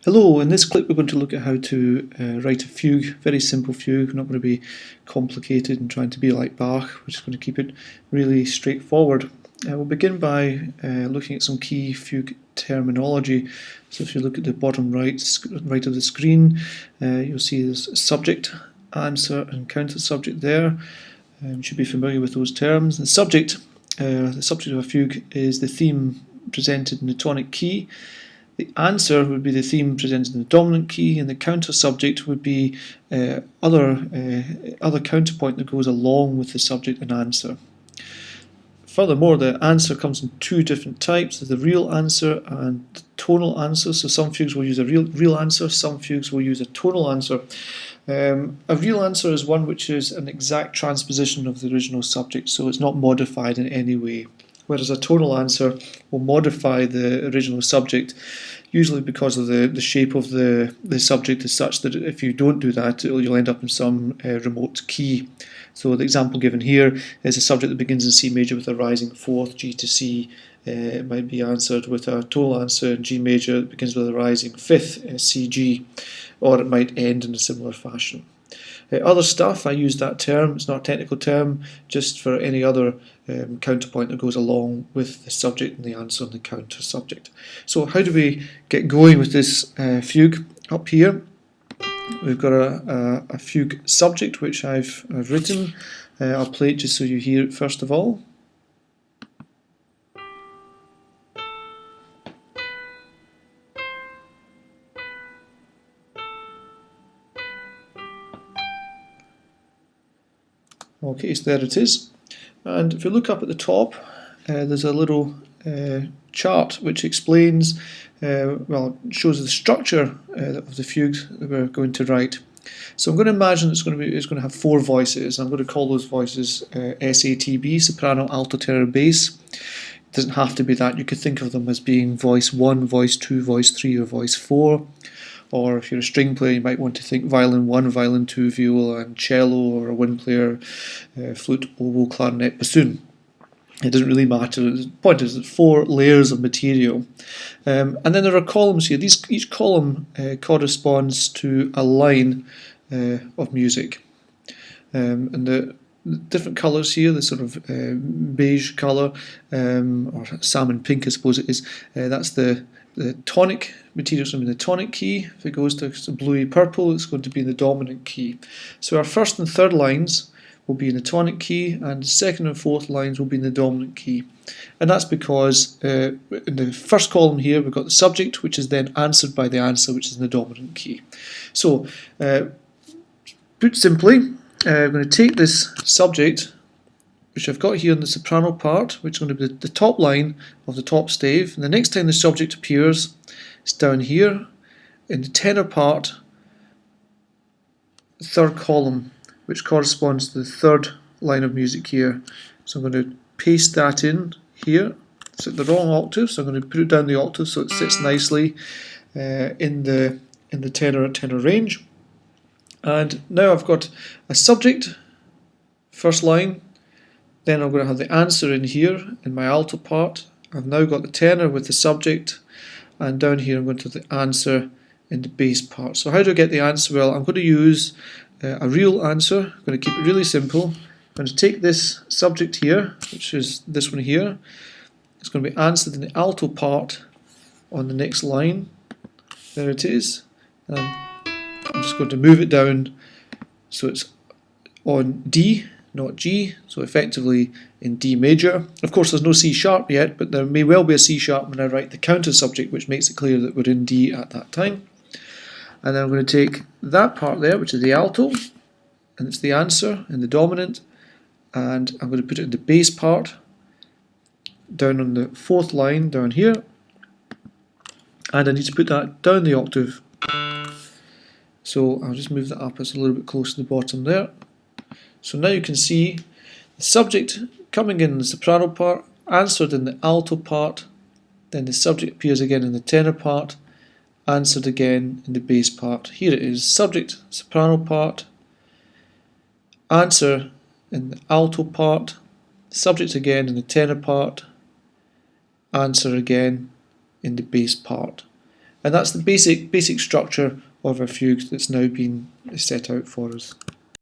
Hello, in this clip we're going to look at how to write a fugue, very simple fugue, not going to be complicated and trying to be like Bach. We're just going to keep it really straightforward. We'll begin by looking at some key fugue terminology. So if you look at the bottom right of the screen, you'll see there's subject, answer and counter subject there. You should be familiar with those terms. The subject of a fugue is the theme presented in the tonic key. The answer would be the theme presented in the dominant key, and the counter subject would be other counterpoint that goes along with the subject and answer. Furthermore, the answer comes in two different types: the real answer and the tonal answer. So some fugues will use a real answer, some fugues will use a tonal answer. A real answer is one which is an exact transposition of the original subject, so it's not modified in any way. Whereas a tonal answer will modify the original subject, usually because of the shape of the subject is such that if you don't do that, you'll end up in some remote key. So the example given here is a subject that begins in C major with a rising fourth, G to C. It might be answered with a tonal answer in G major that begins with a rising fifth, C, G, or it might end in a similar fashion. Other stuff, I use that term, it's not a technical term, just for any other counterpoint that goes along with the subject and the answer and the counter subject. So how do we get going with this fugue? Up here we've got a fugue subject which I've written. I'll play it just so you hear it first of all. Okay, so there it is. And if you look up at the top, there's a little chart which explains, shows the structure of the fugue that we're going to write. So I'm going to imagine it's going to have four voices. I'm going to call those voices SATB, soprano, alto, tenor, bass. It doesn't have to be that. You could think of them as being voice 1, voice 2, voice 3, or voice 4. Or if you're a string player, you might want to think violin 1, violin 2, viola and cello, or a wind player, flute, oboe, clarinet, bassoon. It doesn't really matter. The point is that four layers of material. And then there are columns here. Each column corresponds to a line of music. And the different colours here, the sort of beige colour, or salmon pink I suppose it is, that's the tonic material is going to be in the tonic key. If it goes to bluey purple, it's going to be in the dominant key. So our first and third lines will be in the tonic key, and the second and fourth lines will be in the dominant key. And that's because in the first column here we've got the subject, which is then answered by the answer, which is in the dominant key. So put simply, I'm going to take this subject, which I've got here in the soprano part, which is going to be the top line of the top stave, and the next time the subject appears, it's down here in the tenor part, the third column, which corresponds to the third line of music here. So I'm going to paste that in here. It's at the wrong octave, so I'm going to put it down the octave so it sits nicely in the tenor range. And now I've got a subject, first line. Then I'm going to have the answer in here in my alto part. I've now got the tenor with the subject, and down here I'm going to have the answer in the bass part. So how do I get the answer? Well, I'm going to use a real answer. I'm going to keep it really simple. I'm going to take this subject here, which is this one here. It's going to be answered in the alto part on the next line. There it is. And I'm just going to move it down so it's on D, not G, so effectively in D major. Of course there's no C sharp yet, but there may well be a C sharp when I write the counter subject, which makes it clear that we're in D at that time. And then I'm going to take that part there, which is the alto, and it's the answer in the dominant, and I'm going to put it in the bass part, down on the fourth line down here, and I need to put that down the octave. So I'll just move that up, it's a little bit close to the bottom there. So now you can see the subject coming in the soprano part, answered in the alto part, then the subject appears again in the tenor part, answered again in the bass part. Here it is, subject, soprano part, answer in the alto part, subject again in the tenor part, answer again in the bass part. And that's the basic structure of our fugue that's now been set out for us.